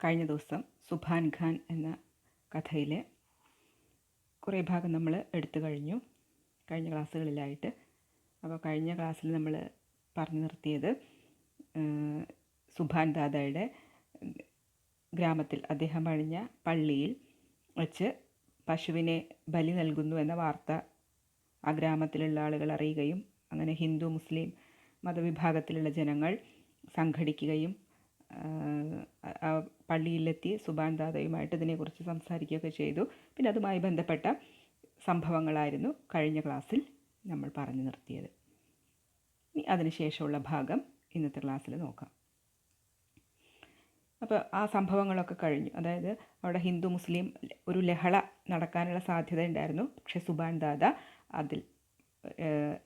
കഴിഞ്ഞ ദിവസം സുഭാൻ ഖാൻ എന്ന കഥയിലെ കുറേ ഭാഗം നമ്മൾ എടുത്തു കഴിഞ്ഞു കഴിഞ്ഞ ക്ലാസ്സുകളിലായിട്ട്. അപ്പോൾ കഴിഞ്ഞ ക്ലാസ്സിൽ നമ്മൾ പറഞ്ഞു നിർത്തിയത് സുഭാൻ ദാദയുടെ ഗ്രാമത്തിൽ അദ്ദേഹം പണിഞ്ഞ പള്ളിയിൽ വച്ച് പശുവിനെ ബലി നൽകുന്നു എന്ന വാർത്ത ആ ഗ്രാമത്തിലുള്ള ആളുകൾ അറിയുകയും അങ്ങനെ ഹിന്ദു മുസ്ലിം മതവിഭാഗത്തിലുള്ള ജനങ്ങൾ സംഘടിക്കുകയും പള്ളിയിലെത്തി സുഭാൻ ദാദയുമായിട്ട് ഇതിനെക്കുറിച്ച് സംസാരിക്കുകയൊക്കെ ചെയ്തു. പിന്നെ അതുമായി ബന്ധപ്പെട്ട സംഭവങ്ങളായിരുന്നു കഴിഞ്ഞ ക്ലാസ്സിൽ നമ്മൾ പറഞ്ഞു നിർത്തിയത്. ഇനി അതിനുശേഷമുള്ള ഭാഗം ഇന്നത്തെ ക്ലാസ്സിൽ നോക്കാം. അപ്പോൾ ആ സംഭവങ്ങളൊക്കെ കഴിഞ്ഞു. അതായത് അവിടെ ഹിന്ദു മുസ്ലിം ഒരു ലഹള നടക്കാനുള്ള സാധ്യത ഉണ്ടായിരുന്നു. പക്ഷേ സുഭാൻ ദാദ അതിൽ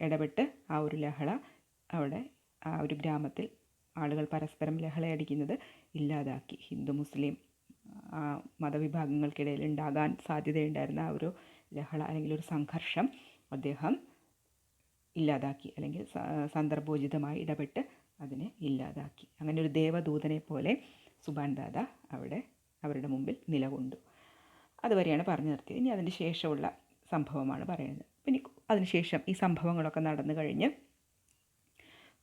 ഇടപെട്ട് ആ ഒരു ലഹള അവിടെ ആ ഒരു ഗ്രാമത്തിൽ ആളുകൾ പരസ്പരം ലഹളയടിക്കുന്നത് ഇല്ലാതാക്കി. ഹിന്ദു മുസ്ലിം മതവിഭാഗങ്ങൾക്കിടയിൽ ഉണ്ടാകാൻ സാധ്യതയുണ്ടായിരുന്ന ആ ഒരു ലഹള അല്ലെങ്കിൽ ഒരു സംഘർഷം അദ്ദേഹം ഇല്ലാതാക്കി, അല്ലെങ്കിൽ സന്ദർഭോചിതമായി ഇടപെട്ട് അതിനെ ഇല്ലാതാക്കി. അങ്ങനെ ഒരു ദേവദൂതനെ പോലെ സുഭാൻ ദാദ അവിടെ അവരുടെ മുമ്പിൽ നിലകൊണ്ടു. അതുവരെയാണ് പറഞ്ഞു നിർത്തിയത്. ഇനി അതിന് ശേഷമുള്ള സംഭവമാണ് പറയുന്നത്. പിന്നെ അതിനുശേഷം ഈ സംഭവങ്ങളൊക്കെ നടന്നു കഴിഞ്ഞ്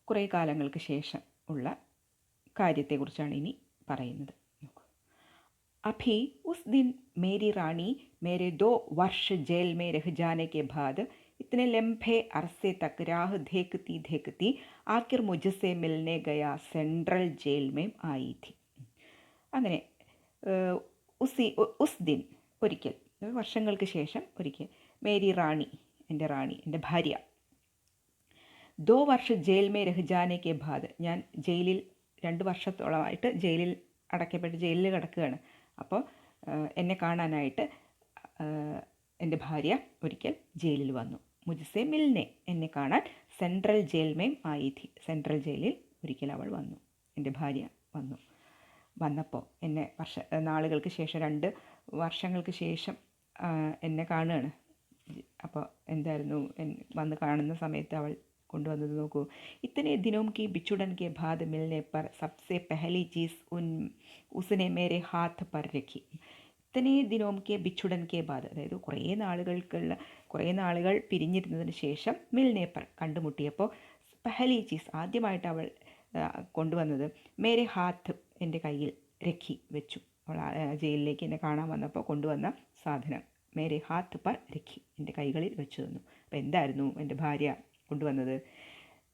കുറേ കാലങ്ങൾക്ക് ശേഷം ഉള്ള കാര്യത്തെക്കുറിച്ചാണ് ഇനി പറയുന്നത്. अभी उस दिन मेरी रानी मेरे 2 वर्ष जेल में रह जाने के बाद इतने लंबे अरसे तक राह देखती देखती आखिर मुझसे मिलने गया सेंट्रल जेल में आई थी. അങ്ങനെ ഉസ് ദിൻ ഒരിക്കൽ, വർഷങ്ങൾക്ക് ശേഷം ഒരിക്കൽ, മേരി റാണി എൻ്റെ ഭാര്യ, 2 വർഷ ജയിൽ മേ രഹ് ജാനെ കെ ബാദ്, ഞാൻ ജയിലിൽ 2 വർഷത്തോളമായിട്ട് ജയിലിൽ അടയ്ക്കപ്പെട്ട് ജയിലിൽ കിടക്കുകയാണ്. അപ്പോൾ എന്നെ കാണാനായിട്ട് എൻ്റെ ഭാര്യ ഒരിക്കൽ ജയിലിൽ വന്നു. മുജ്സെ മിൽനെ, എന്നെ കാണാൻ സെൻട്രൽ ജയിൽ മേം ആയി ഥി, സെൻട്രൽ ജയിലിൽ ഒരിക്കൽ അവൾ വന്നു, എൻ്റെ ഭാര്യ വന്നപ്പോൾ എന്നെ നാളുകൾക്ക് ശേഷം 2 വർഷങ്ങൾക്ക് ശേഷം എന്നെ കാണുകയാണ്. അപ്പോൾ എന്തായിരുന്നു വന്ന് കാണുന്ന സമയത്ത് അവൾ കൊണ്ടുവന്നത് നോക്കൂ. ഇത്തനെ ദിനോം കി ബിച്ചുടൻ കെ ബാദ് മിൽനെ പർ സബ്സെ പെഹലി ചീസ് ഉസ്നെ മേരെ ഹാത്ത് പർ രഖി. ഇത്തനെ ദിനോം കെ ബിച്ചുടൻ കെ ബാദ്, അതായത് കുറേ നാളുകൾ പിരിഞ്ഞിരുന്നതിന് ശേഷം മിൽനെ പർ, കണ്ടുമുട്ടിയപ്പോൾ, പെഹലി ചീസ്, ആദ്യമായിട്ട് അവൾ കൊണ്ടുവന്നത്, മേരെ ഹാത്ത്, എൻ്റെ കയ്യിൽ, രഖി, വെച്ചു. അവൾ ജയിലിലേക്ക് എന്നെ കാണാൻ വന്നപ്പോൾ കൊണ്ടുവന്ന സാധനം മേരെ ഹാത്ത് പർ രഖി, എൻ്റെ കൈകളിൽ വെച്ചു തന്നു. അപ്പോൾ എന്തായിരുന്നു എൻ്റെ ഭാര്യ കൊണ്ടുവന്നത്?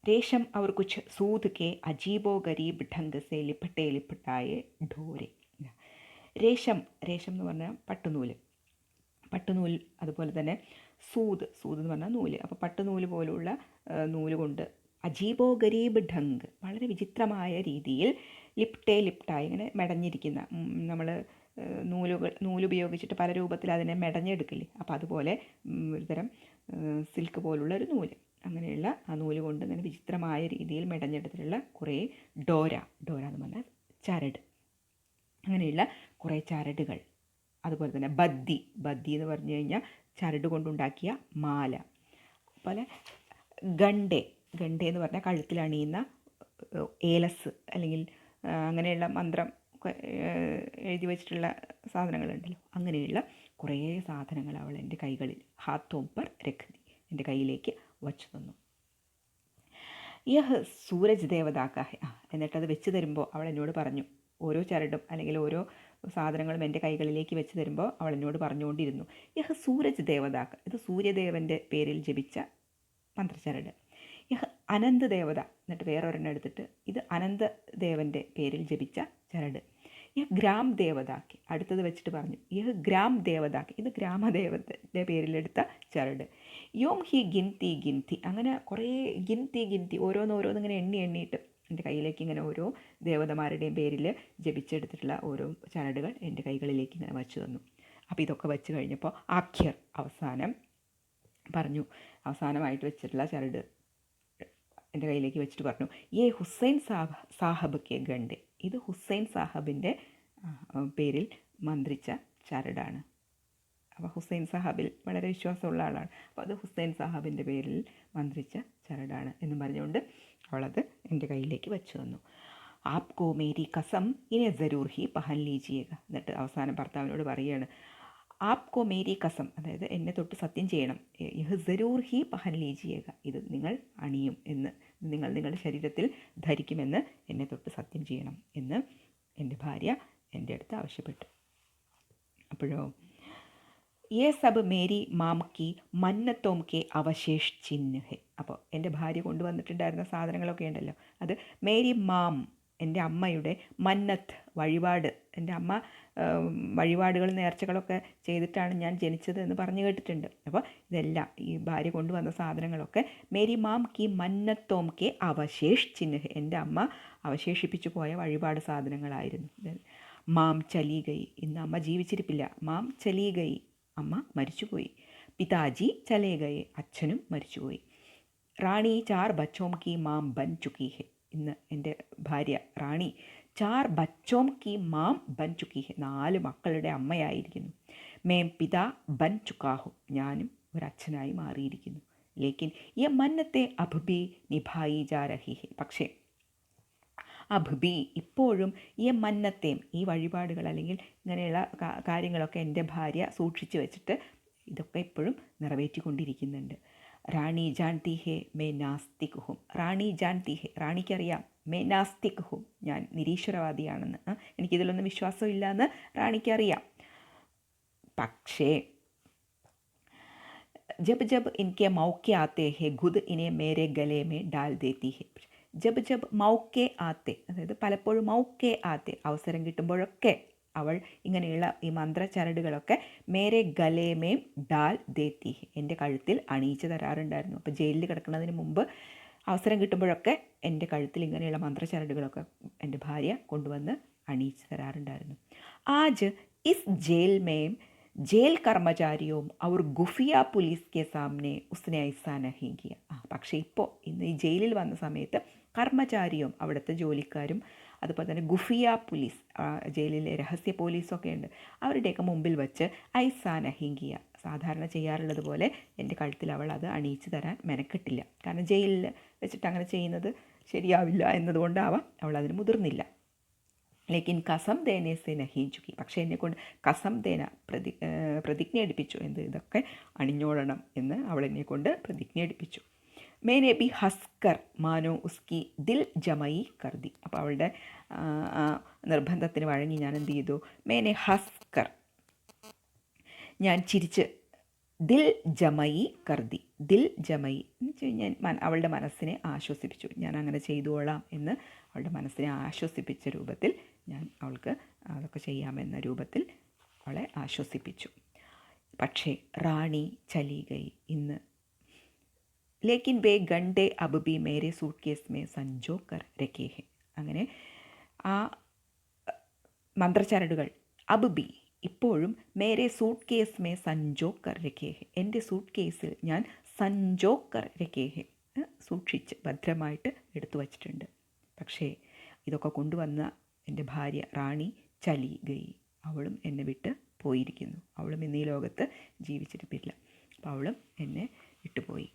രേശം അവർ കുച്ച് സൂത് കെ അജീബോ ഗരീബ് ഢംഗ് സെ ലിപ്പട്ടായെ ഢോരെ. രേശം എന്ന് പറഞ്ഞാൽ പട്ടുനൂൽ, അതുപോലെ തന്നെ സൂത് എന്ന് പറഞ്ഞാൽ നൂല്. അപ്പോൾ പട്ടുനൂല് പോലുള്ള നൂല് കൊണ്ട് അജീബോ ഗരീബ് ഢംഗ്, വളരെ വിചിത്രമായ രീതിയിൽ, ലിപ്റ്റായി, ഇങ്ങനെ മെടഞ്ഞിരിക്കുന്ന, നമ്മൾ നൂലുപയോഗിച്ചിട്ട് പല രൂപത്തിൽ അതിനെ മെടഞ്ഞെടുക്കില്ലേ, അപ്പോൾ അതുപോലെ ഒരുതരം സിൽക്ക് പോലുള്ള ഒരു നൂല്, അങ്ങനെയുള്ള ആ നൂല് കൊണ്ട് ഇങ്ങനെ വിചിത്രമായ രീതിയിൽ മെടഞ്ഞെടുത്തിട്ടുള്ള കുറേ ഡോര എന്ന് പറഞ്ഞാൽ ചരട്, അങ്ങനെയുള്ള കുറേ ചരടുകൾ. അതുപോലെ തന്നെ ബദ്ദി എന്ന് പറഞ്ഞു കഴിഞ്ഞാൽ ചരട് കൊണ്ടുണ്ടാക്കിയ മാല. അതുപോലെ ഗണ്ഡെ എന്ന് പറഞ്ഞാൽ കഴുത്തിൽ അണിയുന്ന ഏലസ്, അല്ലെങ്കിൽ അങ്ങനെയുള്ള മന്ത്രം എഴുതി വെച്ചിട്ടുള്ള സാധനങ്ങളുണ്ടല്ലോ, അങ്ങനെയുള്ള കുറേ സാധനങ്ങൾ അവൾ എൻ്റെ കൈകളിൽ, ഹാത്തോം പർ രഖ്തി, എൻ്റെ കയ്യിലേക്ക് വച്ചു തന്നു. യഹ് സൂരജ് ദേവതാക്ക ഹെ. എന്നിട്ടത് വെച്ച് തരുമ്പോൾ അവൾ എന്നോട് പറഞ്ഞു, ഓരോ ചരടും അല്ലെങ്കിൽ ഓരോ സാധനങ്ങളും എൻ്റെ കൈകളിലേക്ക് വെച്ച് തരുമ്പോൾ അവൾ എന്നോട് പറഞ്ഞുകൊണ്ടിരുന്നു, യഹ് സൂരജ് ദേവതാക്ക, ഇത് സൂര്യദേവൻ്റെ പേരിൽ ജപിച്ച മന്ത്രച്ചരട്. യഹ് അനന്ത് ദേവത, എന്നിട്ട് വേറൊരെണ്ണം എടുത്തിട്ട്, ഇത് അനന്തദേവൻ്റെ പേരിൽ ജപിച്ച ചരട്. യഹ് ഗ്രാം ദേവതാക്ക്, അടുത്തത് വെച്ചിട്ട് പറഞ്ഞു, യഹ് ഗ്രാം ദേവതാക്ക്, ഇത് ഗ്രാമദേവതയുടെ പേരിലെടുത്ത ചരട്. യോം ഹി ഗിൻതി, അങ്ങനെ കുറേ ഗിൻതി ഓരോന്നിങ്ങനെ എണ്ണിയിട്ട് എൻ്റെ കയ്യിലേക്ക് ഇങ്ങനെ ഓരോ ദേവതമാരുടെയും പേരിൽ ജപിച്ചെടുത്തിട്ടുള്ള ഓരോ ചരടുകൾ എൻ്റെ കൈകളിലേക്ക് ഇങ്ങനെ വച്ചു തന്നു. അപ്പോൾ ഇതൊക്കെ വെച്ച് കഴിഞ്ഞപ്പോൾ ആഖ്യർ, അവസാനമായിട്ട് വെച്ചിട്ടുള്ള ചരട് എൻ്റെ കയ്യിലേക്ക് വെച്ചിട്ട് പറഞ്ഞു, യേ ഹുസൈൻ സാഹബ് കെ ഗണ്ഡെ, ഇത് ഹുസൈൻ സാഹബിൻ്റെ പേരിൽ മന്ത്രിച്ച ചരടാണ്. അപ്പോൾ ഹുസൈൻ സാഹബിൽ വളരെ വിശ്വാസമുള്ള ആളാണ്. അപ്പോൾ അത് ഹുസൈൻ സാഹബിൻ്റെ പേരിൽ മന്ത്രിച്ച ചരടാണ് എന്നും പറഞ്ഞുകൊണ്ട് അവളത് എൻ്റെ കയ്യിലേക്ക് വെച്ചു തന്നു. ആപ്കോ മേരി കസം ഇനെ ജരൂർ ഹി പഹൻ ലീജിയേഗ. എന്നിട്ട് അവസാനം ഭർത്താവിനോട് പറയുകയാണ്, ആപ്കോ മേരി കസം, അതായത് എന്നെ തൊട്ട് സത്യം ചെയ്യണം, യഹ് ജരൂർ ഹി പഹൻ ലീജിയേഗ, ഇത് നിങ്ങൾ അണിയും എന്ന്, നിങ്ങൾ നിങ്ങളുടെ ശരീരത്തിൽ ധരിക്കുമെന്ന് എന്നെ തൊട്ട് സത്യം ചെയ്യണം എന്ന് എൻ്റെ ഭാര്യ എൻ്റെ അടുത്ത് ആവശ്യപ്പെട്ടു. അപ്പോഴോ, യേ സബ് മേരി മാം കി മന്നത്തോം കെ അവശേഷ് ചിഹ്ന ഹെ. അപ്പോൾ എൻ്റെ ഭാര്യ കൊണ്ടുവന്നിട്ടുണ്ടായിരുന്ന സാധനങ്ങളൊക്കെ ഉണ്ടല്ലോ, അത് മേരി മാം, എൻ്റെ അമ്മയുടെ, മന്നത്ത് വഴിപാട്, എൻ്റെ അമ്മ വഴിപാടുകൾ നേർച്ചകളൊക്കെ ചെയ്തിട്ടാണ് ഞാൻ ജനിച്ചത് എന്ന് പറഞ്ഞു കേട്ടിട്ടുണ്ട്. അപ്പോൾ ഇതെല്ലാം ഈ ഭാര്യ കൊണ്ടുവന്ന സാധനങ്ങളൊക്കെ മേരി മാം കി മന്നത്തോം കെ അവശേഷ് ചിഹ്ന, എൻ്റെ അമ്മ അവശേഷിപ്പിച്ചു പോയ വഴിപാട് സാധനങ്ങളായിരുന്നു. മാം ചലി ഗയി, ഇന്ന് അമ്മ ജീവിച്ചിരിപ്പില്ല. മാം ചലി ഗയി, അമ്മ മരിച്ചുപോയി. പിതാജി ചലേ ഗയെ, അച്ഛനും മരിച്ചുപോയി. റാണി ചാർ ബച്ചോം കി മാം ബൻ ചുക്കി ഹെ, ഇന്ന് എൻ്റെ ഭാര്യ റാണി ചാർ ബച്ചോം കി മാം ബൻ ചുക്കി ഹെ, 4 മക്കളുടെ അമ്മയായിരിക്കുന്നു. മേം പിതാ ബൻ ചുക്കാഹു, ഞാനും ഒരച്ഛനായി മാറിയിരിക്കുന്നു. ലേക്കിൻ യ മന്നത്തെ അബ്ബി നിഭായി ജാ രഹി ഹെ, പക്ഷേ അബ്ബി ഇപ്പോഴും ഈ മന്നത്തെയും, ഈ വഴിപാടുകൾ അല്ലെങ്കിൽ ഇങ്ങനെയുള്ള കാര്യങ്ങളൊക്കെ എൻ്റെ ഭാര്യ സൂക്ഷിച്ചു വെച്ചിട്ട് ഇതൊക്കെ ഇപ്പോഴും നിറവേറ്റിക്കൊണ്ടിരിക്കുന്നുണ്ട്. റാണി ജാൻതി ഹെ മേ നാസ്തിക് ഹും, റാണി ജാൻതി ഹെ, റാണിക്കറിയാം, മേ നാസ്തിക് ഹും, ഞാൻ നിരീശ്വരവാദിയാണെന്ന്, എനിക്കിതിലൊന്നും വിശ്വാസമില്ല എന്ന് റാണിക്കറിയാം. പക്ഷേ ജബ് ജബ് ഇൻകെ മൗക്കെ ആത്തെ ഹെ ഖുദ് ഇനെ മേരെ ഗലെ മേ ഡാൽ ദേത്തി ഹെ. ജബ് ജബ് മൗക്കെ ആത്തെ, അതായത് പലപ്പോഴും മൗക്കെ ആത്തെ, അവസരം കിട്ടുമ്പോഴൊക്കെ അവൾ ഇങ്ങനെയുള്ള ഈ മന്ത്രചരടുകളൊക്കെ മേരെ ഗലേമേം ഡാൽ ദേത്തി, എൻ്റെ കഴുത്തിൽ അണിയിച്ച് തരാറുണ്ടായിരുന്നു. അപ്പോൾ ജയിലിൽ കിടക്കുന്നതിന് മുമ്പ് അവസരം കിട്ടുമ്പോഴൊക്കെ എൻ്റെ കഴുത്തിൽ ഇങ്ങനെയുള്ള മന്ത്രചരടുകളൊക്കെ എൻ്റെ ഭാര്യ കൊണ്ടുവന്ന് അണിയിച്ച് തരാറുണ്ടായിരുന്നു. ആജ് ഇസ് ജയിൽ മേം ജയിൽ കർമ്മചാരിയും അവർ ഗുഫിയ പുലീസ് കെ സാമനെ ഉസ്നെ ഐസാ നഹീ കിയ. പക്ഷേ ഇപ്പോൾ ഇന്ന് ഈ ജയിലിൽ വന്ന സമയത്ത് കർമ്മചാരിയും അവിടുത്തെ ജോലിക്കാരും അതുപോലെ തന്നെ ഗുഫിയ പോലീസ്, ജയിലിലെ രഹസ്യ പോലീസൊക്കെ ഉണ്ട്, അവരുടെയൊക്കെ മുമ്പിൽ വെച്ച് ഐസാ നഹീ കിയ, സാധാരണ ചെയ്യാറുള്ളത് പോലെ എൻ്റെ കഴുത്തിൽ അവൾ അത് അണിയിച്ച് തരാൻ മെനക്കെട്ടില്ല. കാരണം ജയിലിൽ വെച്ചിട്ട് അങ്ങനെ ചെയ്യുന്നത് ശരിയാവില്ല എന്നതുകൊണ്ടാവാം അവൾ അതിന് മുതിർന്നില്ല. ലേക്കിൻ കസം ദേനെ സെ നഹീ ചുക്കി, പക്ഷേ എന്നെക്കൊണ്ട് കസം ദേന പ്രതിജ്ഞ എടുപ്പിച്ചു, ഇതൊക്കെ അണിഞ്ഞോളണം എന്ന് അവൾ എന്നെക്കൊണ്ട് പ്രതിജ്ഞ എടുപ്പിച്ചു. മേനെ ബി ഹസ്കർ മാനോ ഉസ്കി ദിൽ ജമയി കർദി. അപ്പോൾ അവളുടെ നിർബന്ധത്തിന് വഴങ്ങി ഞാൻ എന്ത് ചെയ്തു, മേനെ ഹസ്കർ, ഞാൻ ചിരിച്ച്, ദിൽ ജമയി കർദി, ദിൽ ജമയി എന്ന് വെച്ച് കഴിഞ്ഞാൽ അവളുടെ മനസ്സിനെ ആശ്വസിപ്പിച്ചു. ഞാൻ അങ്ങനെ ചെയ്തുകൊള്ളാം എന്ന് അവളുടെ മനസ്സിനെ ആശ്വസിപ്പിച്ച രൂപത്തിൽ ഞാൻ അവൾക്ക് അതൊക്കെ ചെയ്യാമെന്ന രൂപത്തിൽ അവളെ ആശ്വസിപ്പിച്ചു. പക്ഷേ റാണി ചലി ഗയി, ഇന്ന് ലേക്കിൻ വേ ഗണ്ടേ അബ് ബി മേരെ സൂട്ട് കേസ് മേ സഞ്ജോ കർ രഖേ ഹെ. അങ്ങനെ ആ മന്ത്രചരടുകൾ അബ് ബി ഇപ്പോഴും മേരെ സൂട്ട് കേസ് മേ സഞ്ജോ കർ രഖേ ഹെ, എൻ്റെ സൂട്ട് കേസിൽ ഞാൻ സഞ്ജോ കർ രഖേ ഹെ, സൂക്ഷിച്ച് ഭദ്രമായിട്ട് എടുത്തു വച്ചിട്ടുണ്ട്. പക്ഷേ ഇതൊക്കെ കൊണ്ടുവന്ന എൻ്റെ ഭാര്യ റാണി ചലി ഗയി, അവളും എന്നെ വിട്ട് പോയിരിക്കുന്നു. അവളും ഇന്ന് ഈ ലോകത്ത് ജീവിച്ചിരിപ്പില്ല. അപ്പോൾ അവളും എന്നെ വിട്ടുപോയി.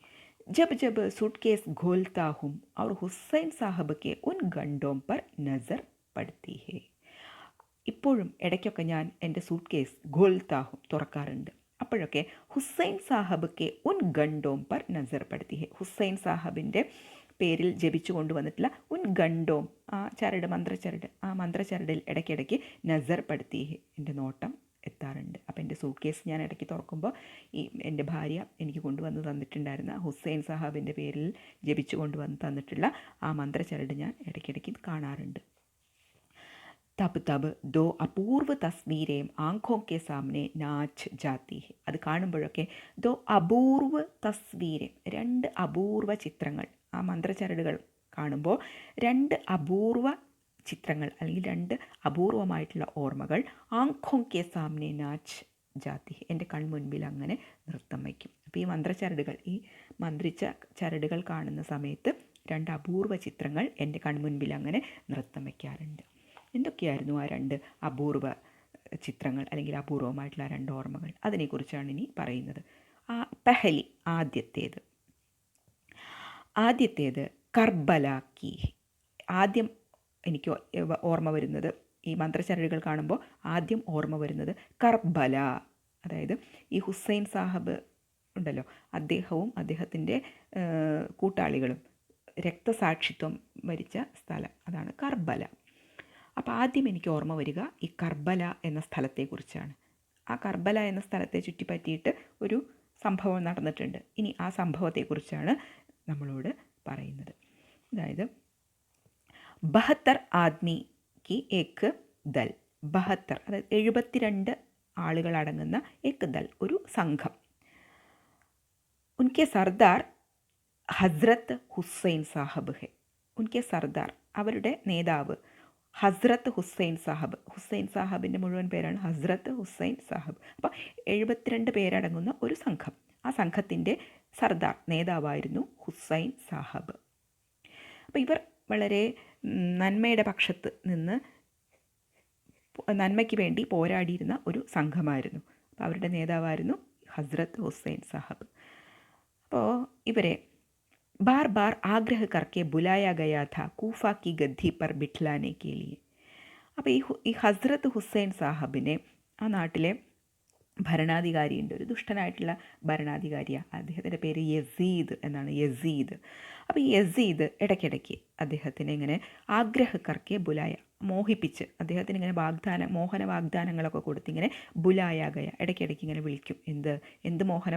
ജബ് ജബ് सूटकेस खोलता हूँ और हुसैन साहब के उन गंडों पर नज़र पड़ती है. ഇപ്പോഴും ഇടയ്ക്കൊക്കെ ഞാൻ എൻ്റെ സൂട്ട് കേസ് ഖോൽത്താഹും തുറക്കാറുണ്ട്. അപ്പോഴൊക്കെ ഹുസൈൻ സാഹബ് കെ ഉൻ ഗണ്ടോം പർ നസർ പടുത്തി ഹെ, ഹുസൈൻ സാഹബിൻ്റെ പേരിൽ ജപിച്ചു കൊണ്ടുവന്നിട്ടുള്ള ഉൻ ഗണ്ടോം, ആ ചരട്, മന്ത്രചരട്, ആ മന്ത്രചരടിൽ ഇടയ്ക്കിടയ്ക്ക് നസർ പടുത്തി ഹെ, എൻ്റെ നോട്ടം എത്താറുണ്ട്. അപ്പോൾ എൻ്റെ സൂട്ട് കേസ് ഞാൻ ഇടയ്ക്ക് തുറക്കുമ്പോൾ ഈ എൻ്റെ ഭാര്യ എനിക്ക് കൊണ്ടുവന്ന് തന്നിട്ടുണ്ടായിരുന്ന ഹുസൈൻ സാഹബിൻ്റെ പേരിൽ ജപിച്ചു കൊണ്ടുവന്ന് തന്നിട്ടുള്ള ആ മന്ത്രചരട് ഞാൻ ഇടയ്ക്കിടയ്ക്ക് കാണാറുണ്ട്. തബ് തബ് ദോ അപൂർവ തസ്വീരേം ആംഖോം കെ സാമനെ നാച്ച് ജാത്തി ഹെ, അത് കാണുമ്പോഴൊക്കെ ദോ അപൂർവ തസ്വീരേം, 2 അപൂർവ ചിത്രങ്ങൾ, ആ മന്ത്രചരടുകൾ കാണുമ്പോൾ 2 അപൂർവ ചിത്രങ്ങൾ അല്ലെങ്കിൽ 2 അപൂർവമായിട്ടുള്ള ഓർമ്മകൾ ആംഖോം കെ സാമനെ നാച്ച് ജാത്തി, എൻ്റെ കൺമുൻപിൽ അങ്ങനെ നൃത്തം വയ്ക്കും. അപ്പോൾ ഈ മന്ത്രചരടുകൾ, ഈ മന്ത്രിച്ച ചരടുകൾ കാണുന്ന സമയത്ത് 2 അപൂർവ ചിത്രങ്ങൾ എൻ്റെ കൺമുൻപിൽ അങ്ങനെ നൃത്തം വയ്ക്കാറുണ്ട്. എന്തൊക്കെയായിരുന്നു ആ 2 അപൂർവ ചിത്രങ്ങൾ അല്ലെങ്കിൽ അപൂർവമായിട്ടുള്ള 2 ഓർമ്മകൾ? അതിനെക്കുറിച്ചാണ് ഇനി പറയുന്നത്. പെഹലി, ആദ്യത്തേത് കർബല കി, ആദ്യം എനിക്ക് ഓർമ്മ വരുന്നത്, ഈ മന്ത്രച്ചരടുകൾ കാണുമ്പോൾ ആദ്യം ഓർമ്മ വരുന്നത് കർബല. അതായത് ഈ ഹുസൈൻ സാഹബ് ഉണ്ടല്ലോ, അദ്ദേഹവും അദ്ദേഹത്തിൻ്റെ കൂട്ടാളികളും രക്തസാക്ഷിത്വം വരിച്ച സ്ഥലം, അതാണ് കർബല. അപ്പോൾ ആദ്യം എനിക്ക് ഓർമ്മ വരിക ഈ കർബല എന്ന സ്ഥലത്തെക്കുറിച്ചാണ്. ആ കർബല എന്ന സ്ഥലത്തെ ചുറ്റിപ്പറ്റിയിട്ട് ഒരു സംഭവം നടന്നിട്ടുണ്ട്. ഇനി ആ സംഭവത്തെക്കുറിച്ചാണ് നമ്മളോട് പറയുന്നത്. അതായത് 72 ആദ്മി കി ഏക്ക് ദൽ, 72 അതായത് 72 ആളുകളടങ്ങുന്ന ഏക്ക് ദൽ, ഒരു സംഘം. ഉൻകെ സർദാർ ഹസ്രത്ത് ഹുസൈൻ സാഹബ് ഹെ. ഉൻകെ സർദാർ, അവരുടെ നേതാവ് ഹസ്രത്ത് ഹുസൈൻ സാഹബ്. ഹുസൈൻ സാഹബിൻ്റെ മുഴുവൻ പേരാണ് ഹസ്രത്ത് ഹുസൈൻ സാഹബ്. അപ്പോൾ 72 പേരടങ്ങുന്ന ഒരു സംഘം. ആ സംഘത്തിൻ്റെ സർദാർ, നേതാവായിരുന്നു ഹുസൈൻ സാഹബ്. അപ്പോൾ ഇവർ വളരെ നന്മയുടെ പക്ഷത്ത് നിന്ന് നന്മയ്ക്ക് വേണ്ടി പോരാടിയിരുന്ന ഒരു സംഘമായിരുന്നു. അപ്പോൾ അവരുടെ നേതാവായിരുന്നു ഹസ്രത്ത് ഹുസൈൻ സാഹബ്. അപ്പോൾ ഇവരെ बार बार आग्रह करके बुलाया गया था കൂഫ की गद्दी पर बिठलाने के लिए. അപ്പോൾ ഈ ഹസ്രത്ത് ഹുസൈൻ സാഹബിനെ ആ നാട്ടിലെ ഭരണാധികാരിയുണ്ട്, ഒരു ദുഷ്ടനായിട്ടുള്ള ഭരണാധികാരിയാണ്. അദ്ദേഹത്തിൻ്റെ പേര് യസീദ് എന്നാണ്, യസീദ്. അപ്പോൾ ഈ യസീദ് ഇടയ്ക്കിടയ്ക്ക് അദ്ദേഹത്തിനെ ഇങ്ങനെ ആഗ്രഹക്കർക്കെ ബുലായ, മോഹിപ്പിച്ച് അദ്ദേഹത്തിന് ഇങ്ങനെ മോഹന വാഗ്ദാനങ്ങളൊക്കെ കൊടുത്ത് ഇങ്ങനെ ബുലായാകയ, ഇടയ്ക്കിടയ്ക്ക് ഇങ്ങനെ വിളിക്കും. എന്ത് മോഹന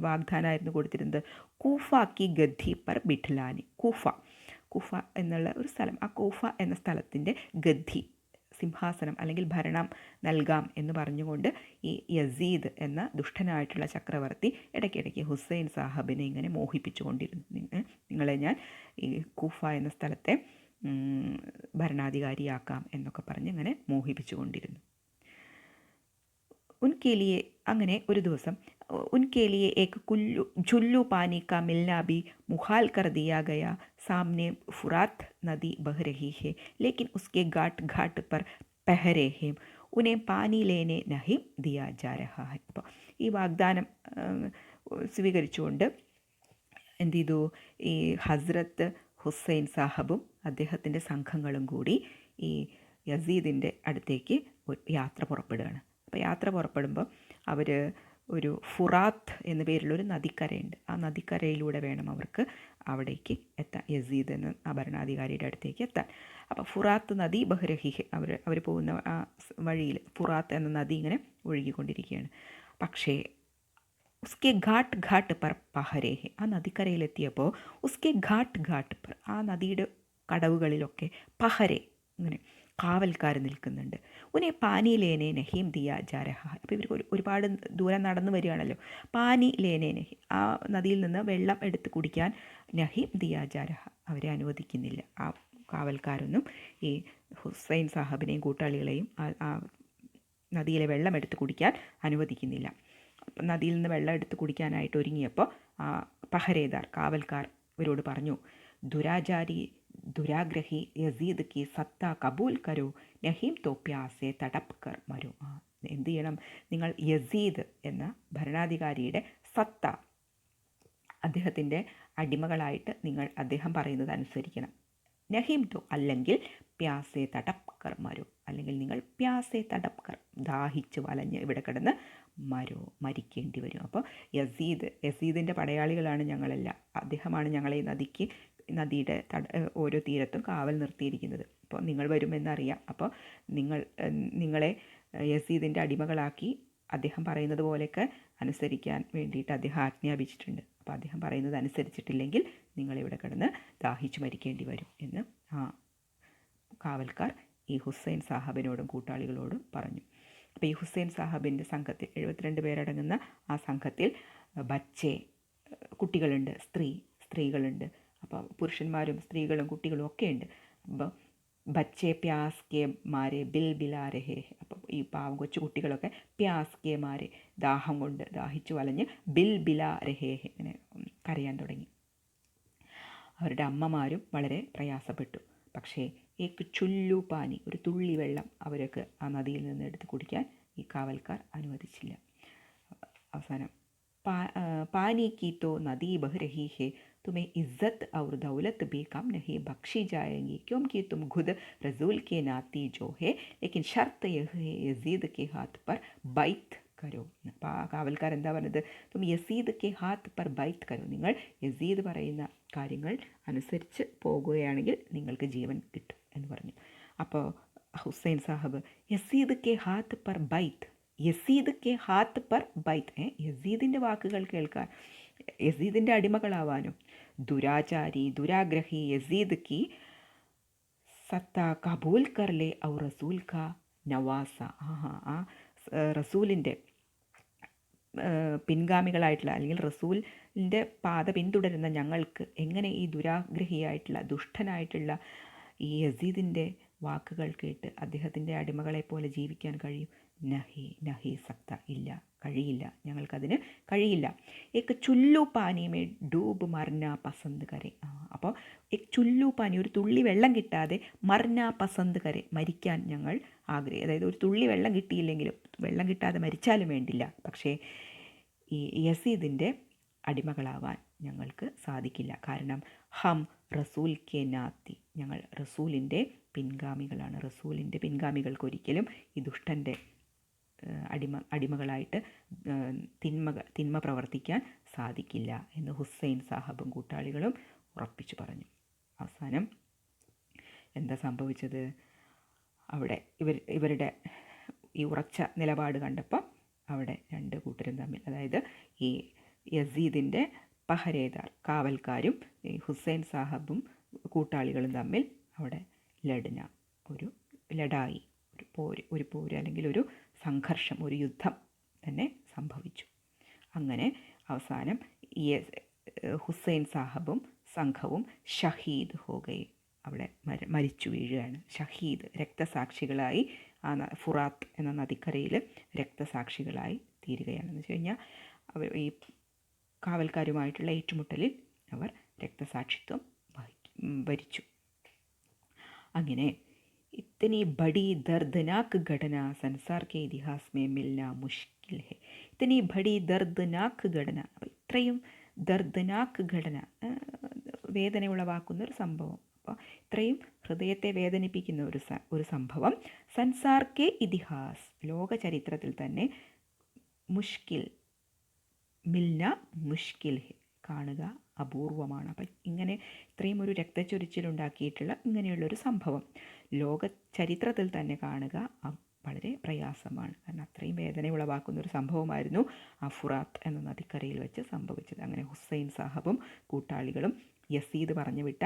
വാഗ്ദാനമായിരുന്നു കൊടുത്തിരുന്നത്? കൂഫ കി ഗദ്ദി പർ ബിഠലാനി. കൂഫ എന്നുള്ള ഒരു സ്ഥലം, ആ കൂഫ എന്ന സ്ഥലത്തിൻ്റെ ഗദ്ദി, സിംഹാസനം അല്ലെങ്കിൽ ഭരണം നൽകാം എന്ന് പറഞ്ഞുകൊണ്ട് ഈ യസീദ് എന്ന ദുഷ്ടനായിട്ടുള്ള ചക്രവർത്തി ഇടയ്ക്കിടയ്ക്ക് ഹുസൈൻ സാഹബിനെ ഇങ്ങനെ മോഹിപ്പിച്ചുകൊണ്ടിരുന്നു. നിങ്ങളെ ഞാൻ ഈ കൂഫ എന്ന സ്ഥലത്തെ ഭരണാധികാരിയാക്കാം എന്നൊക്കെ പറഞ്ഞ് ഇങ്ങനെ മോഹിപ്പിച്ചുകൊണ്ടിരുന്നു. ഉൻകേലിയെ, അങ്ങനെ ഒരു ദിവസം ഉൻകേലിയെ ഏക് ചുല്ലു പാനി കാ മിൽനാ ഭി മുഹാൽ കർ ദിയാ ഗയാ. സാമനെ ഫുറാത്ത് നദി ബഹ് രഹി ഹെ ലേക്കിൻ ഉസ്കെ ഘാട്ട് ഘാട്ട് പർ പെഹരെ ഹെ ഉനെ പാനി ലേനെ നഹി ദിയാ ജാ രഹാ ഹെ. അപ്പോൾ ഈ വാഗ്ദാനം സ്വീകരിച്ചുകൊണ്ട് എന്ത് ചെയ്തു? ഈ ഹസ്രത്ത് ഹുസൈൻ സാഹബും അദ്ദേഹത്തിൻ്റെ സംഘങ്ങളും കൂടി ഈ യസീദിൻ്റെ അടുത്തേക്ക് യാത്ര പുറപ്പെടുകയാണ്. അപ്പോൾ യാത്ര പുറപ്പെടുമ്പോൾ അവർ ഒരു ഫുറാത്ത് എന്ന പേരിലൊരു നദിക്കരയുണ്ട്. ആ നദിക്കരയിലൂടെ വേണം അവർക്ക് അവിടേക്ക് എത്താൻ, യസീദ് എന്ന ആ ഭരണാധികാരിയുടെ അടുത്തേക്ക് എത്താൻ. അപ്പോൾ ഫുറാത്ത് നദി ബഹ്രഹിഹ്, അവർ പോകുന്ന ആ വഴിയിൽ ഫുറാത്ത് എന്ന നദി ഇങ്ങനെ ഒഴുകിക്കൊണ്ടിരിക്കുകയാണ്. പക്ഷേ ഉസ്കെ ഘാട്ട് ഘാട്ട് പർ പഹരേഹെ, ആ നദിക്കരയിലെത്തിയപ്പോൾ ഉസ്കെ ഘാട്ട് ഘാട്ട് പർ, ആ നദിയുടെ കടവുകളിലൊക്കെ പഹരെ, ഇങ്ങനെ കാവൽക്കാർ നിൽക്കുന്നുണ്ട്. ഉനെ പാനി ലേനെ നഹീം ദിയാ ജാരഹ. അപ്പോൾ ഇവർ ഒരുപാട് ദൂരം നടന്നു വരികയാണല്ലോ. പാനി ലേനെ നഹി, ആ നദിയിൽ നിന്ന് വെള്ളം എടുത്ത് കുടിക്കാൻ നഹീം ദിയാ ജാരഹ, അവരെ അനുവദിക്കുന്നില്ല. ആ കാവൽക്കാരൊന്നും ഈ ഹുസൈൻ സാഹബിനെയും കൂട്ടാളികളെയും ആ നദിയിലെ വെള്ളം എടുത്ത് കുടിക്കാൻ അനുവദിക്കുന്നില്ല. നദിയിൽ നിന്ന് വെള്ളം എടുത്ത് കുടിക്കാനായിട്ട് ഒരുങ്ങിയപ്പോൾ ആ പഹരേദാർ, കാവൽക്കാർ ഇവരോട് പറഞ്ഞു, ദുരാഗ്രഹി യസീദ് കി സത്ത കബൂൽ കരോ നഹീം തോ പ്യാസെ തടപ് കർ മരോ. എന്ത് ചെയ്യണം? നിങ്ങൾ യസീദ് എന്ന ഭരണാധികാരിയുടെ സത്ത, അദ്ദേഹത്തിൻ്റെ അടിമകളായിട്ട് നിങ്ങൾ അദ്ദേഹം പറയുന്നത് അനുസരിക്കണം. നഹീം തോ, അല്ലെങ്കിൽ പ്യാസെ തടപ് കർ മരോ, അല്ലെങ്കിൽ നിങ്ങൾ പ്യാസെ തടപ് കർ, ദാഹിച്ച് വലഞ്ഞ് ഇവിടെ കിടന്ന് മരിക്കേണ്ടി വരും. അപ്പോൾ യസീദിൻ്റെ പടയാളികളാണ് ഞങ്ങളെല്ലാം. അദ്ദേഹമാണ് ഞങ്ങളെ നദിയുടെ ഓരോ തീരത്തും കാവൽ നിർത്തിയിരിക്കുന്നത്. അപ്പോൾ നിങ്ങൾ വരുമെന്നറിയാം. അപ്പോൾ നിങ്ങളെ യസീദിൻ്റെ അടിമകളാക്കി അദ്ദേഹം പറയുന്നത് പോലെയൊക്കെ അനുസരിക്കാൻ വേണ്ടിയിട്ട് അദ്ദേഹം ആജ്ഞാപിച്ചിട്ടുണ്ട്. അപ്പോൾ അദ്ദേഹം പറയുന്നത് അനുസരിച്ചിട്ടില്ലെങ്കിൽ നിങ്ങളിവിടെ കിടന്ന് ദാഹിച്ചു മരിക്കേണ്ടി വരും എന്ന് ആ കാവൽക്കാർ ഈ ഹുസൈൻ സാഹബിനോടും കൂട്ടാളികളോടും പറഞ്ഞു. അപ്പോൾ ഈ ഹുസൈൻ സാഹബിൻ്റെ സംഘത്തിൽ 72 പേരടങ്ങുന്ന ആ സംഘത്തിൽ കുട്ടികളുണ്ട്, സ്ത്രീകളുണ്ട്. അപ്പോൾ പുരുഷന്മാരും സ്ത്രീകളും കുട്ടികളും ഒക്കെ ഉണ്ട്. അപ്പോൾ ബച്ചെ പ്യാസ് കെ മാരെ ബിൽ ബിലാ രഹേ. അപ്പോൾ ഈ പാവം കൊച്ചു കുട്ടികളൊക്കെ പ്യാസ് കെ മാരെ, ദാഹം കൊണ്ട് ദാഹിച്ചു വലഞ്ഞ് ബിൽ ബിലാ രഹേ, ഇങ്ങനെ കരയാൻ തുടങ്ങി. അവരുടെ അമ്മമാരും വളരെ പ്രയാസപ്പെട്ടു. പക്ഷേ ഏക്ക് ചുല്ലു പാനി, ഒരു തുള്ളി വെള്ളം അവർക്ക് ആ നദിയിൽ നിന്ന് എടുത്ത് കുടിക്കാൻ ഈ കാവൽക്കാർ അനുവദിച്ചില്ല. അവസാനം പാനി കി തോ നദി ബഹ് രഹി ഹെ तुम्हें इज्जत और दौलत भी कम नहीं बख्शी जाएंगी क्योंकि तुम खुद रसूल के नाती जो है लेकिन शर्त यह है यजीद के हाथ पर बैत കരോ. അപ്പോൾ ആ കാവൽക്കാരെന്താ പറഞ്ഞത്? തും യസീദ് കെ ഹാത്ത് പർ ബൈത്ത് കരോ, നിങ്ങൾ യസീദ് പറയുന്ന കാര്യങ്ങൾ അനുസരിച്ച് പോകുകയാണെങ്കിൽ നിങ്ങൾക്ക് ജീവൻ കിട്ടും എന്ന് പറഞ്ഞു. അപ്പോൾ ഹുസൈൻ സാഹബ് യസീദ് കെ ഹാത്ത് പർ ബൈത്ത്, യസീദ് കെ ഹാത്ത് പർ ബൈത്ത്, യസീദിൻ്റെ വാക്കുകൾ കേൾക്കാൻ, യസീദിൻ്റെ അടിമകളാവാനോ? ദുരാചാരി ദുരാഗ്രഹി യസീദ് കി സത്ത കബൂൽ കർ ലേ ഔർ റസൂൽ ക നവാസ. ആ റസൂലിൻ്റെ പിൻഗാമികളായിട്ടുള്ള അല്ലെങ്കിൽ റസൂലിൻ്റെ പാത പിന്തുടരുന്ന ഞങ്ങൾക്ക് എങ്ങനെ ഈ ദുരാഗ്രഹിയായിട്ടുള്ള ദുഷ്ടനായിട്ടുള്ള ഈ യസീദിൻ്റെ വാക്കുകൾ കേട്ട് അദ്ദേഹത്തിൻ്റെ അടിമകളെപ്പോലെ ജീവിക്കാൻ കഴിയും? നഹി നഹി സക്ത, ഇല്ല, കഴിയില്ല, ഞങ്ങൾക്കതിന് കഴിയില്ല. ഏക്ക് ചുല്ലു പാനിമേ ഡൂബ് മർന പസന്ത് കരെ. അപ്പോൾ ഏക്ക് ചുല്ലു പാനി, ഒരു തുള്ളി വെള്ളം കിട്ടാതെ, മർന പസന്ത് കരെ, മരിക്കാൻ ഞങ്ങൾ അതായത് ഒരു തുള്ളി വെള്ളം കിട്ടിയില്ലെങ്കിലും, വെള്ളം കിട്ടാതെ മരിച്ചാലും വേണ്ടില്ല, പക്ഷേ ഈ യസീദിൻ്റെ അടിമകളാവാൻ ഞങ്ങൾക്ക് സാധിക്കില്ല. കാരണം ഹം റസൂൽ കെ നാത്തി, ഞങ്ങൾ റസൂലിൻ്റെ പിൻഗാമികളാണ്. റസൂലിൻ്റെ പിൻഗാമികൾക്കൊരിക്കലും ഈ ദുഷ്ടൻ്റെ അടിമകളായിട്ട് തിന്മ പ്രവർത്തിക്കാൻ സാധിക്കില്ല എന്ന് ഹുസൈൻ സാഹബും കൂട്ടാളികളും ഉറപ്പിച്ചു പറഞ്ഞു. അവസാനം എന്താ സംഭവിച്ചത്? അവിടെ ഇവരുടെ ഈ ഉറച്ച നിലപാട് കണ്ടപ്പോൾ അവിടെ രണ്ട് കൂട്ടരും തമ്മിൽ, അതായത് ഈ യസീദിൻ്റെ പഹരേദാർ കാവൽക്കാരും ഈ ഹുസൈൻ സാഹബും കൂട്ടാളികളും തമ്മിൽ അവിടെ ഒരു ലഡായി, ഒരു പോര് അല്ലെങ്കിൽ ഒരു സംഘർഷം, ഒരു യുദ്ധം തന്നെ സംഭവിച്ചു. അങ്ങനെ അവസാനം ഹുസൈൻ സാഹബും സംഘവും ഷഹീദ് ഹോഗയെ, അവിടെ മരിച്ചു വീഴുകയാണ്. ഷഹീദ്, രക്തസാക്ഷികളായി ആ ഫുറാത്ത് എന്ന നദിക്കരയിൽ രക്തസാക്ഷികളായി തീരുകയാണെന്ന് വെച്ച് കഴിഞ്ഞാൽ ഈ കാവൽക്കാരുമായിട്ടുള്ള ഏറ്റുമുട്ടലിൽ അവർ രക്തസാക്ഷിത്വം വരിച്ചു. അങ്ങനെ इतनी बड़ी दर्दनाक घटना संसार के इतिहास में मिलना मुश्किल है. इतनी बड़ी दर्दनाक घटना, അപ്പോൾ ഇത്രയും ദർദനാക്ക് ഘടന, വേദന ഉളവാക്കുന്നൊരു സംഭവം, അപ്പോൾ ഇത്രയും ഹൃദയത്തെ വേദനിപ്പിക്കുന്ന ഒരു സംഭവം സൻസാർ കെ ഇതിഹാസ്, ലോക ചരിത്രത്തിൽ തന്നെ മുഷ്കിൽ, മിൽന മുഷ്കിൽ ഹെ, കാണുക അപൂർവമാണ്. അപ്പം ഇങ്ങനെ ഇത്രയും ഒരു രക്തച്ചൊരിച്ചിലുണ്ടാക്കിയിട്ടുള്ള ഇങ്ങനെയുള്ളൊരു സംഭവം ലോക ചരിത്രത്തിൽ തന്നെ കാണുക വളരെ പ്രയാസമാണ്. കാരണം അത്രയും വേദന ഉളവാക്കുന്നൊരു സംഭവമായിരുന്നു ആ ഫുറാത്ത് എന്ന നദിക്കരയിൽ വെച്ച് സംഭവിച്ചത്. അങ്ങനെ ഹുസൈൻ സാഹബും കൂട്ടാളികളും യസീദ് പറഞ്ഞു വിട്ട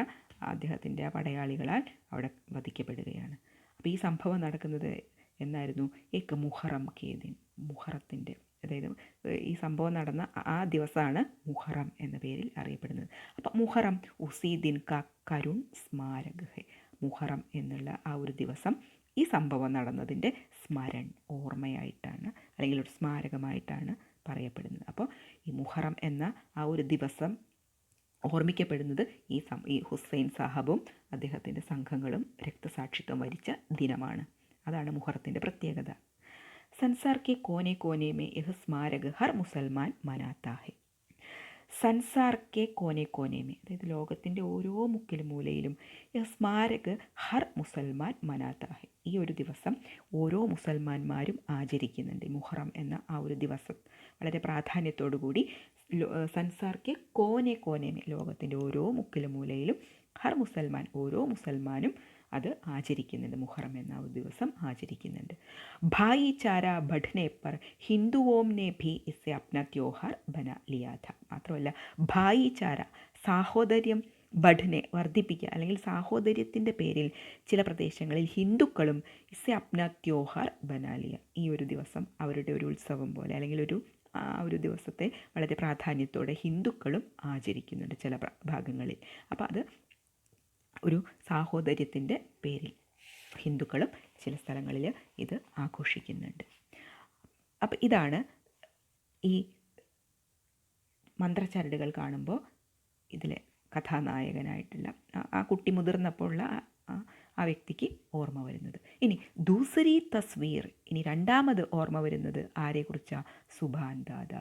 അദ്ദേഹത്തിൻ്റെ ആ പടയാളികളാൽ അവിടെ വധിക്കപ്പെടുകയാണ്. അപ്പോൾ ഈ സംഭവം നടക്കുന്നത് എന്നായിരുന്നു? ഏക്ക് മുഹറം കേദിൻ, മുഹറത്തിൻ്റെ, അതായത് ഈ സംഭവം നടന്ന ആ ദിവസമാണ് മുഹറം എന്ന പേരിൽ അറിയപ്പെടുന്നത്. അപ്പം മുഹറം ഉസി ദിൻ കാ കരുൺ സ്മാരക് ഹെ, മുഹറം എന്നുള്ള ആ ഒരു ദിവസം ഈ സംഭവം നടന്നതിൻ്റെ സ്മരൺ, ഓർമ്മയായിട്ടാണ് അല്ലെങ്കിൽ ഒരു സ്മാരകമായിട്ടാണ് പറയപ്പെടുന്നത്. അപ്പോൾ ഈ മുഹറം എന്ന ആ ഒരു ദിവസം ഓർമ്മിക്കപ്പെടുന്നത് ഈ ഹുസൈൻ സാഹബും അദ്ദേഹത്തിൻ്റെ സംഘങ്ങളും രക്തസാക്ഷിത്വം വരിച്ച ദിനമാണ്. അതാണ് മുഹറത്തിൻ്റെ പ്രത്യേകത. संसार के कोने कोने में यह स्मारक हर मुसलमान मनाता है. സൻസാർ കെ കോനെ കോനേമേ, അതായത് ലോകത്തിൻ്റെ ഓരോ മുക്കിലും മൂലയിലും ഈ സ്മാരക് ഹർ മുസൽമാൻ മനാത്താഹെ, ഈ ഒരു ദിവസം ഓരോ മുസൽമാന്മാരും ആചരിക്കുന്നുണ്ട്. മുഹറം എന്ന ആ ഒരു ദിവസം വളരെ പ്രാധാന്യത്തോടു കൂടി സൻസാർ കെ കോനെ കോനേമേ, ലോകത്തിൻ്റെ ഓരോ മുക്കിലും മൂലയിലും ഹർ മുസൽമാൻ, ഓരോ മുസൽമാനും അത് ആചരിക്കുന്നുണ്ട്. മുഹറം എന്ന ഒരു ദിവസം ആചരിക്കുന്നുണ്ട്. ഭായിചാര ബഡ്നെ പർ ഹിന്ദുവോം നെ ഭി ഇസ്സെ അപ്ന ത്യോഹാർ ബന ലിയാ ഥ. മാത്രമല്ല ഭായിചാര, സാഹോദര്യം, ബഡ്നെ വർദ്ധിപ്പിക്കുക, അല്ലെങ്കിൽ സാഹോദര്യത്തിൻ്റെ പേരിൽ ചില പ്രദേശങ്ങളിൽ ഹിന്ദുക്കളും ഇസ്സെ അപ്ന ത്യോഹാർ ബനാലിയ, ഈ ഒരു ദിവസം അവരുടെ ഒരു ഉത്സവം പോലെ അല്ലെങ്കിൽ ആ ഒരു ദിവസത്തെ വളരെ പ്രാധാന്യത്തോടെ ഹിന്ദുക്കളും ആചരിക്കുന്നുണ്ട് ചില ഭാഗങ്ങളിൽ. അപ്പോൾ അത് ഒരു സാഹോദര്യത്തിൻ്റെ പേരിൽ ഹിന്ദുക്കളും ചില സ്ഥലങ്ങളിൽ ഇത് ആഘോഷിക്കുന്നുണ്ട്. അപ്പം ഇതാണ് ഈ മന്ത്രച്ചരടുകൾ കാണുമ്പോൾ ഇതിലെ കഥാനായകനായിട്ടുള്ള ആ കുട്ടി മുതിർന്നപ്പോൾ ഉള്ള ആ വ്യക്തിക്ക് ഓർമ്മ വരുന്നത്. ഇനി ദൂസരി തസ്വീർ, ഇനി രണ്ടാമത് ഓർമ്മ വരുന്നത് ആരെക്കുറിച്ചാണ്? സുഭാൻ ദാദ.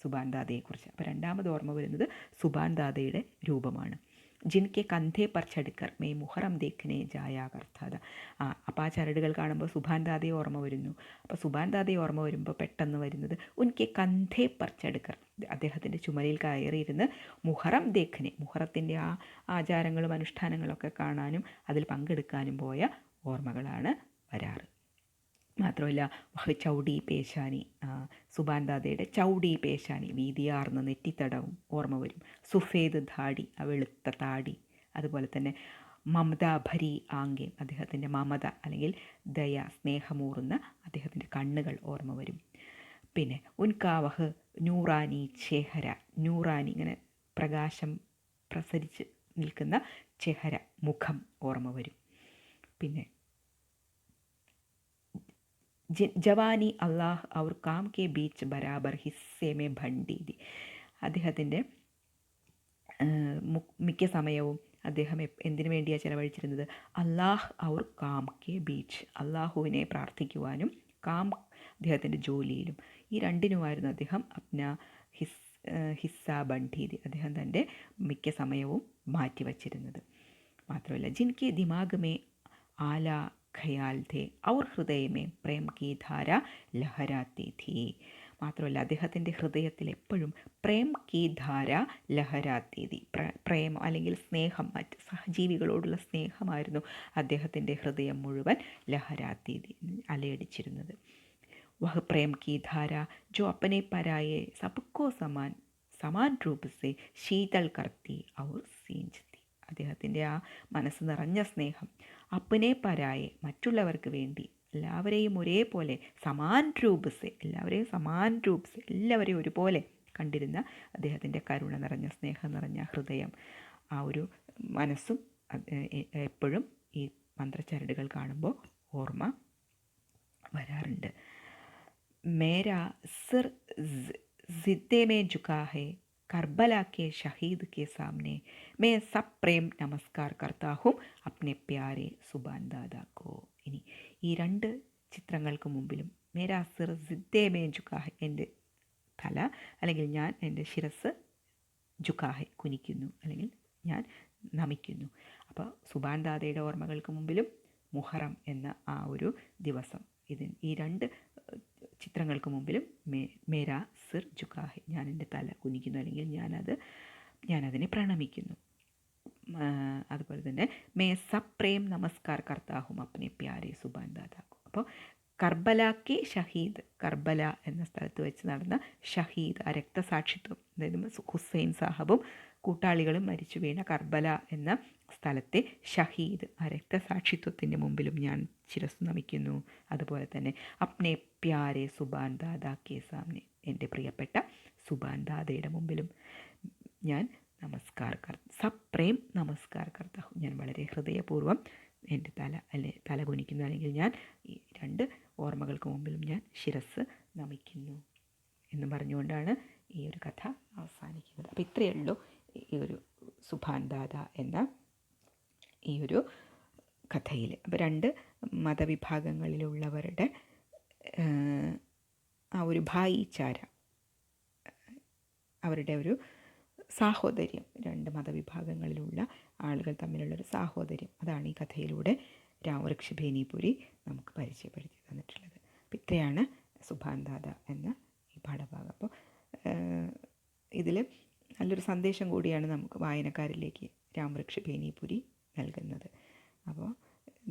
സുബാൻ ദാദയെക്കുറിച്ച്. അപ്പോൾ രണ്ടാമത് ഓർമ്മ വരുന്നത് സുബാൻ ദാദയുടെ രൂപമാണ്. ജിൻകെ കന്ധേ പർ ചടുക്കർ മേ മുഹറം ദേഖ്നെ ജായാ കർത്താത. അപ്പോൾ ആ ചരടുകൾ കാണുമ്പോൾ സുബാൻ ദാദയെ ഓർമ്മ വരുന്നു. അപ്പോൾ സുബാൻ ദാദയെ ഓർമ്മ വരുമ്പോൾ പെട്ടെന്ന് വരുന്നത് ഉൻകെ കന്ധേ പർ ചടുക്കർ, അദ്ദേഹത്തിൻ്റെ ചുമലിൽ കയറിയിരുന്ന് മുഹറം ദേഖ്നെ, മുഹറത്തിൻ്റെ ആ ആചാരങ്ങളും അനുഷ്ഠാനങ്ങളൊക്കെ കാണാനും അതിൽ പങ്കെടുക്കാനും പോയ ഓർമ്മകളാണ് വരാറ്. മാത്രമല്ല ചൗഡി പേശാനി, സുബാൻ ദാദയുടെ ചൗഡി പേശാനി, വീതിയാർന്ന നെറ്റിത്തടവും ഓർമ്മ വരും. സുഫേദ് ധാടി, വെളുത്ത താടി. അതുപോലെ തന്നെ മമത ഭരി ആംഗ്യം, അദ്ദേഹത്തിൻ്റെ മമത അല്ലെങ്കിൽ ദയ, സ്നേഹമൂറുന്ന അദ്ദേഹത്തിൻ്റെ കണ്ണുകൾ ഓർമ്മ വരും. പിന്നെ ഉൻകാവഹ് നൂറാനി ചെഹര, നൂറാനി ഇങ്ങനെ പ്രകാശം പ്രസരിച്ച് നിൽക്കുന്ന ചെഹര, മുഖം ഓർമ്മ വരും. പിന്നെ ജവാനി അള്ളാഹ് ഔർ കാം കെ ബീച്ച് ബരാബർ ഹിസ്സേ മേ ഭണ്ഡി ദി, അദ്ദേഹത്തിൻ്റെ മിക്ക സമയവും അദ്ദേഹം എന്തിനു വേണ്ടിയാണ് ചിലവഴിച്ചിരുന്നത്? അള്ളാഹ് ഔർ കാം കെ ബീച്ച്, അള്ളാഹുവിനെ പ്രാർത്ഥിക്കുവാനും കാം അദ്ദേഹത്തിൻ്റെ ജോലിയിലും, ഈ രണ്ടിനുമായിരുന്നു അദ്ദേഹം അപ്ന ഹിസ്സ ബണ്ഡീതി, അദ്ദേഹം തൻ്റെ മിക്ക സമയവും മാറ്റിവച്ചിരുന്നത്. മാത്രമല്ല ജിൻകെ ദിമാഗ് മേ ആല ഖയാൽ ഥേ ഔർ ഹൃദയമേ പ്രേം കി ധാര ലഹരാത്തി ഥീ, മാത്രമല്ല അദ്ദേഹത്തിൻ്റെ ഹൃദയത്തിൽ എപ്പോഴും പ്രേം കി ധാര ലഹരാത്തി ഥി, പ്രേമം അല്ലെങ്കിൽ സ്നേഹം, മറ്റ് സഹജീവികളോടുള്ള സ്നേഹമായിരുന്നു അദ്ദേഹത്തിൻ്റെ ഹൃദയം മുഴുവൻ ലഹരാത്തി ഥി, അലയടിച്ചിരുന്നത്. വഹ് പ്രേം കി ധാര ജോ അപ്പനെ പരായെ സബ്കോ സമാൻ രൂപ സെ ശീതൾ കർത്തി ഔർ സീഞ്ചത്തി, അദ്ദേഹത്തിൻ്റെ ആ മനസ്സ് നിറഞ്ഞ സ്നേഹം അപ്പനെ പരായെ, മറ്റുള്ളവർക്ക് വേണ്ടി എല്ലാവരെയും ഒരേപോലെ, സമാൻ രൂപസ്, എല്ലാവരെയും സമാൻ രൂപസ്, എല്ലാവരെയും ഒരുപോലെ കണ്ടിരുന്ന അദ്ദേഹത്തിൻ്റെ കരുണ നിറഞ്ഞ സ്നേഹം നിറഞ്ഞ ഹൃദയം, ആ ഒരു മനസ്സും എപ്പോഴും ഈ മന്ത്രച്ചരടുകൾ കാണുമ്പോൾ ഓർമ്മ വരാറുണ്ട്. മേരാ സിർ സിദ്ദേ മേ ജുകാ ഹേ Karbala K Shaheed K സാമനെ may sub Prem നമസ്കാർ കർത്താ ഹും അപ്നെ പ്യാരെ സുബാൻ ദാദാ കോ. ഇനി ഈ രണ്ട് ചിത്രങ്ങൾക്ക് മുമ്പിലും മേരാ സിർ സിദ്ദേ മേ ജുകാ ഹെ, എൻ്റെ തല അല്ലെങ്കിൽ ഞാൻ എൻ്റെ ശിരസ് ജുക്കാഹെ കുനിക്കുന്നു അല്ലെങ്കിൽ ഞാൻ നമിക്കുന്നു. അപ്പോൾ സുബാൻ ദാദയുടെ ഓർമ്മകൾക്ക് മുമ്പിലും മുഹറം എന്ന ആ ഒരു ദിവസം, ഈ രണ്ട് ചിത്രങ്ങൾക്ക് മുമ്പിലും മേരാ സിർ ജുക്കാഹെ, ഞാൻ എൻ്റെ തല കുനിക്കുന്നു അല്ലെങ്കിൽ ഞാനതിനെ പ്രണമിക്കുന്നു. അതുപോലെ തന്നെ മേ സബ് പ്രേം നമസ്കാർ കർത്താഹും അപ്നെ പ്യാരെ സുബാൻ ദാദാക്കും. അപ്പോൾ കർബലാക്കി ഷഹീദ്, കർബല എന്ന സ്ഥലത്ത് വെച്ച് നടന്ന ഷഹീദ്, ആ രക്തസാക്ഷിത്വം, അതായത് ഹുസൈൻ സാഹബും കൂട്ടാളികളും മരിച്ചു വീണ കർബല എന്ന സ്ഥലത്തെ ഷഹീദ്, ആ രക്തസാക്ഷിത്വത്തിൻ്റെ മുമ്പിലും ഞാൻ ശിരസ്സ് നമിക്കുന്നു. അതുപോലെ തന്നെ അപ്നെ പ്യാരെ സുബാൻ ദാദാ കെ സാമനെ, എൻ്റെ പ്രിയപ്പെട്ട സുബാൻ ദാദയുടെ മുമ്പിലും ഞാൻ സബ് പ്രേം നമസ്കാർ കർത്താ, ഞാൻ വളരെ ഹൃദയപൂർവ്വം എൻ്റെ തല കുനിക്കുന്നു അല്ലെങ്കിൽ ഞാൻ ഈ രണ്ട് ഓർമ്മകൾക്ക് മുമ്പിലും ഞാൻ ശിരസ്സ് നമിക്കുന്നു എന്നും പറഞ്ഞുകൊണ്ടാണ് ഈ ഒരു കഥ അവസാനിക്കുന്നത്. അപ്പോൾ ഇത്രയേ ഉള്ളൂ ഈ ഒരു സുബാൻ ദാദ എന്ന ഈ ഒരു കഥയിൽ. അപ്പോൾ രണ്ട് മതവിഭാഗങ്ങളിലുള്ളവരുടെ ആ ഒരു ഭായിച്ചാര, അവരുടെ ഒരു സാഹോദര്യം, രണ്ട് മതവിഭാഗങ്ങളിലുള്ള ആളുകൾ തമ്മിലുള്ളൊരു സാഹോദര്യം, അതാണ് ഈ കഥയിലൂടെ രാമവൃക്ഷ് ഭേനിപുരി നമുക്ക് പരിചയപ്പെടുത്തി തന്നിട്ടുള്ളത്. അപ്പോൾ ഇത്രയാണ് സുബാൻ ദാദ എന്ന ഈ പാഠഭാഗം. അപ്പോൾ ഇതിൽ നല്ലൊരു സന്ദേശം കൂടിയാണ് നമുക്ക് വായനക്കാരിലേക്ക് രാമവൃക്ഷ് ഭേനിപുരി നൽകുന്നത്. അപ്പോൾ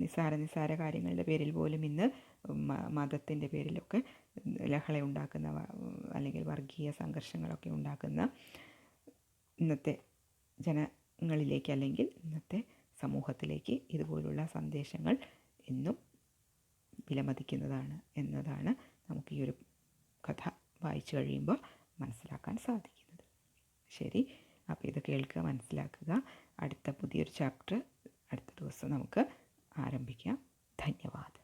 നിസ്സാര കാര്യങ്ങളുടെ പേരിൽ പോലും ഇന്ന് മതത്തിൻ്റെ പേരിലൊക്കെ ലഹള ഉണ്ടാക്കുന്ന അല്ലെങ്കിൽ വർഗീയ സംഘർഷങ്ങളൊക്കെ ഉണ്ടാക്കുന്ന ഇന്നത്തെ ജനങ്ങളിലേക്ക് അല്ലെങ്കിൽ ഇന്നത്തെ സമൂഹത്തിലേക്ക് ഇതുപോലുള്ള സന്ദേശങ്ങൾ എന്നും വിലമതിക്കുന്നതാണ് എന്നതാണ് നമുക്ക് ഈ ഒരു കഥ വായിച്ചു കഴിയുമ്പോൾ മനസ്സിലാക്കാൻ സാധിക്കുന്നത്. ശരി, അപ്പോൾ ഇത് കേൾക്കുക, മനസ്സിലാക്കുക. അടുത്ത പുതിയൊരു ചാപ്റ്റർ അടുത്ത ദിവസം നമുക്ക് ആരംഭിക്കാം. ധന്യവാദം.